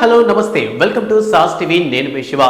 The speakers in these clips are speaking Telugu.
హలో నమస్తే వెల్కమ్ టు సాస్ టీవీ నేను మీ శివ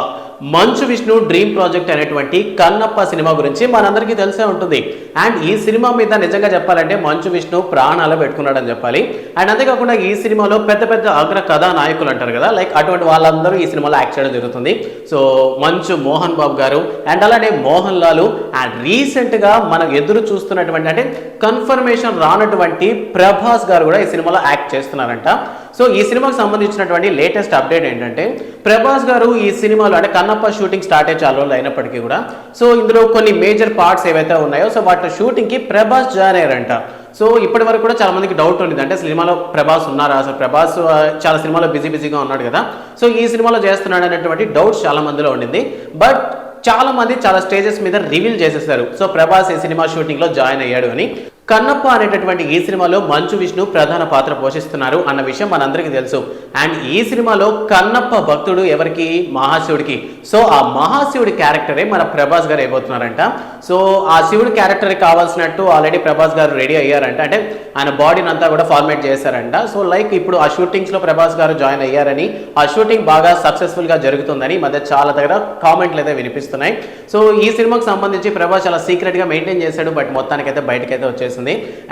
మంచు విష్ణు డ్రీమ్ ప్రాజెక్ట్ అనేటువంటి కన్నప్ప సినిమా గురించి మనందరికీ తెలిసే ఉంటుంది. అండ్ ఈ సినిమా మీద నిజంగా చెప్పాలంటే మంచు విష్ణు ప్రాణాలు పెట్టుకున్నాడని చెప్పాలి. అండ్ అంతేకాకుండా ఈ సినిమాలో పెద్ద పెద్ద అగ్ర కథానాయకులు అంటారు కదా, లైక్ అటువంటి వాళ్ళందరూ ఈ సినిమాలో యాక్ట్ చేయడం జరుగుతుంది. సో మంచు మోహన్ బాబు గారు అండ్ అలానే మోహన్ లాలు అండ్ రీసెంట్గా మనం ఎదురు చూస్తున్నటువంటి అంటే కన్ఫర్మేషన్ రానటువంటి ప్రభాస్ గారు కూడా ఈ సినిమాలో యాక్ట్ చేస్తున్నారంట. సో ఈ సినిమాకి సంబంధించినటువంటి లేటెస్ట్ అప్డేట్ ఏంటంటే ప్రభాస్ గారు ఈ సినిమాలో అంటే కన్నప్ప షూటింగ్ స్టార్ట్ అయ్యే చాలా రోజులు అయినప్పటికీ కూడా సో ఇందులో కొన్ని మేజర్ పార్ట్స్ ఏవైతే ఉన్నాయో సో వాటి షూటింగ్కి ప్రభాస్ జాయిన్ అయ్యారంట. సో ఇప్పటి వరకు కూడా చాలా మందికి డౌట్ ఉంది, అంటే సినిమాలో ప్రభాస్ ఉన్నారా, అసలు ప్రభాస్ చాలా సినిమాలో బిజీగా ఉన్నాడు కదా, సో ఈ సినిమాలో చేస్తున్నాడు అనేటువంటి డౌట్స్ చాలా మందిలో ఉండింది. బట్ చాలా మంది చాలా స్టేజెస్ మీద రివీల్ చేసేసారు సో ప్రభాస్ ఈ సినిమా షూటింగ్ లో జాయిన్ అయ్యాడు అని. కన్నప్ప అనేటటువంటి ఈ సినిమాలో మంచు విష్ణు ప్రధాన పాత్ర పోషిస్తున్నారు అన్న విషయం మనందరికీ తెలుసు. అండ్ ఈ సినిమాలో కన్నప్ప భక్తుడు ఎవరికి, మహాశివుడికి. సో ఆ మహాశివుడి క్యారెక్టరే మన ప్రభాస్ గారు అయిపోతున్నారంట. సో ఆ శివుడి క్యారెక్టర్ కావాల్సినట్టు ఆల్రెడీ ప్రభాస్ గారు రెడీ అయ్యారంట, అంటే ఆయన బాడీని అంతా కూడా ఫార్మేట్ చేశారంట. సో లైక్ ఇప్పుడు ఆ షూటింగ్స్ లో ప్రభాస్ గారు జాయిన్ అయ్యారని, ఆ షూటింగ్ బాగా సక్సెస్ఫుల్ గా జరుగుతుందని మధ్య చాలా దగ్గర కామెంట్లు అయితే వినిపిస్తున్నాయి. సో ఈ సినిమాకి సంబంధించి ప్రభాస్ చాలా సీక్రెట్ గా మెయింటైన్ చేశాడు, బట్ మొత్తానికైతే బయటకైతే వచ్చేసి.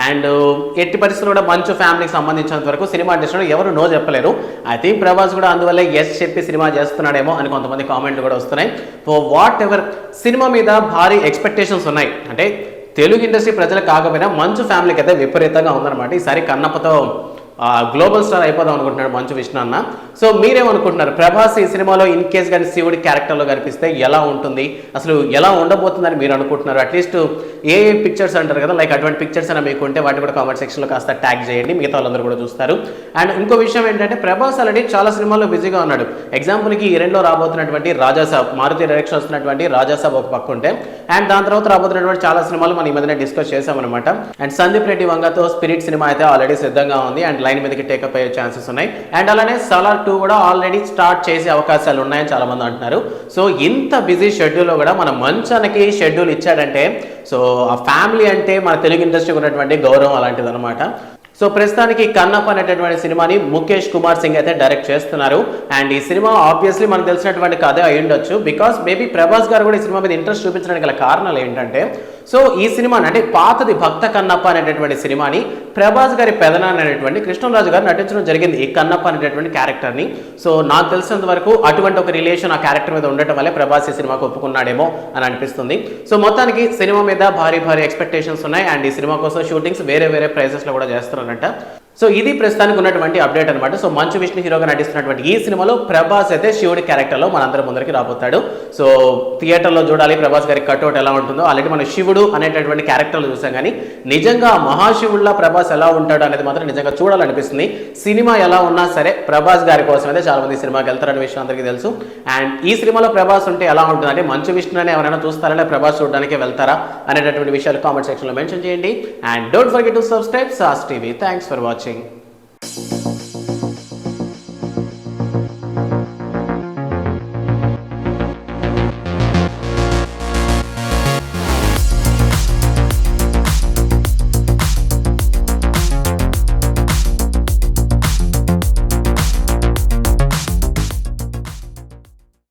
అండ్ ఎట్టి పరిస్థితుల్లో కూడా మంచు ఫ్యామిలీకి సంబంధించినంత వరకు సినిమా ఇండస్ట్రీలో ఎవరు నో చెప్పలేరు. ఐ థింక్ ప్రభాస్ కూడా అందువల్ల ఎస్ చెప్పి సినిమా చేస్తున్నాడేమో అని కొంతమంది కామెంట్లు కూడా వస్తున్నాయి. సో వాట్ ఎవర్, సినిమా మీద భారీ ఎక్స్పెక్టేషన్స్ ఉన్నాయి. అంటే తెలుగు ఇండస్ట్రీ ప్రజలకు కాకపోయినా మంచు ఫ్యామిలీకి అయితే విపరీతంగా ఉందన్నమాట. ఈసారి కన్నప్పతో గ్లోబల్ స్టార్ అయిపోదాం అనుకుంటున్నాడు మంచు విష్ణు అన్న. సో మీరేమనుకుంటున్నారు, ప్రభాస్ ఈ సినిమాలో ఇన్ కేస్ కానీ శివుడి క్యారెక్టర్లో కనిపిస్తే ఎలా ఉంటుంది, అసలు ఎలా ఉండబోతుందని మీరు అనుకుంటున్నారు? అట్లీస్ట్ ఏ పిక్చర్స్ అంటారు కదా, లైక్ అటువంటి పిక్చర్స్ అయినా మీకు ఉంటే వాటి కూడా కామెంట్ సెక్షన్లో కాస్త ట్యాగ్ చేయండి, మిగతా వాళ్ళందరూ కూడా చూస్తారు. అండ్ ఇంకో విషయం ఏంటంటే ప్రభాస్ ఆల్రెడీ చాలా సినిమాల్లో బిజీగా ఉన్నాడు. ఎగ్జాంపుల్కి ఈ రెండులో రాబోతున్నటువంటి రాజాసాబ్, మారుతి డైరెక్షన్ వస్తున్నటువంటి రాజాసాబ్ ఒక పక్క ఉంటే, అండ్ దాని తర్వాత రాబోతున్నటువంటి చాలా సినిమాలు మనం ఈ మధ్యన డిస్కస్ చేసామన్నమాట. అండ్ సందీప్ రెడ్డి వంగతో స్పిరిట్ సినిమా అయితే ఆల్రెడీ సిద్ధంగా ఉంది అండ్ లైన్ మీదకి టేకప్ అయ్యే ఛాన్సెస్ ఉన్నాయి. అండ్ అలానే సలార్ 2 కూడా ఆల్రెడీ స్టార్ట్ చేసే అవకాశాలు ఉన్నాయని చాలా మంది అంటున్నారు. సో ఇంత బిజీ షెడ్యూల్లో కూడా మన మంచానికి షెడ్యూల్ ఇచ్చాడంటే సో ఆ ఫ్యామిలీ అంటే మన తెలుగు ఇండస్ట్రీకి ఉన్నటువంటి గౌరవం అలాంటిది అనమాట. సో ప్రస్తుతానికి కన్నప్ప అనేటటువంటి సినిమాని ముఖేష్ కుమార్ సింగ్ అయితే డైరెక్ట్ చేస్తున్నారు. అండ్ ఈ సినిమా ఆబ్వియస్లీ మనకు తెలిసినటువంటి కథ అయి ఉండొచ్చు, బికాస్ మేబీ ప్రభాస్ గారు కూడా ఈ సినిమా మీద ఇంట్రెస్ట్ చూపించడానికి గల కారణాలు ఏంటంటే సో ఈ సినిమాని అంటే పాతది భక్త కన్నప్ప అనేటటువంటి సినిమాని ప్రభాస్ గారి పెదనాన్న అనేటువంటి కృష్ణరాజు గారు నటించడం జరిగింది ఈ కన్నప్ప అనేటటువంటి క్యారెక్టర్ని. సో నాకు తెలిసినంత వరకు అటువంటి ఒక రిలేషన్ ఆ క్యారెక్టర్ మీద ఉండటం వల్లే ప్రభాస్ ఈ సినిమాకు ఒప్పుకున్నాడేమో అని అనిపిస్తుంది. సో మొత్తానికి సినిమా మీద భారీ ఎక్స్పెక్టేషన్స్ ఉన్నాయి. అండ్ ఈ సినిమా కోసం షూటింగ్స్ వేరే ప్రైజెస్లో కూడా చేస్తున్నారంట. సో ఇది ప్రస్తుతానికి ఉన్నటువంటి అప్డేట్ అనమాట. సో మంచు విష్ణు హీరోగా నటిస్తున్నటువంటి ఈ సినిమాలో ప్రభాస్ అయితే శివుడి క్యారెక్టర్లో మనందరి ముందరికి రాబోతాడు. సో థియేటర్లో చూడాలి ప్రభాస్ గారి కట్అవుట్ ఎలా ఉంటుందో. ఆల్రెడీ మనం శివుడు అనేటటువంటి క్యారెక్టర్లు చూసాం, కానీ నిజంగా మహాశివుడిలా ప్రభాస్ ఎలా ఉంటాడు అనేది మాత్రం నిజంగా చూడాలనిపిస్తుంది. సినిమా ఎలా ఉన్నా సరే ప్రభాస్ గారి కోసం అయితే చాలా మంది సినిమాకి వెళ్తారనే విషయం అందరికీ తెలుసు. అండ్ ఈ సినిమాలో ప్రభాస్ ఉంటే ఎలా ఉంటుంది, అంటే మంచు విష్ణు అనే ఎవరైనా చూస్తారనే ప్రభాస్ చూడడానికి వెళ్తారా అనేటటువంటి విషయాలు కామెంట్ సెక్షన్లో మెన్షన్ చేయండి. And don't forget to subscribe sauce TV. Thanks for watching.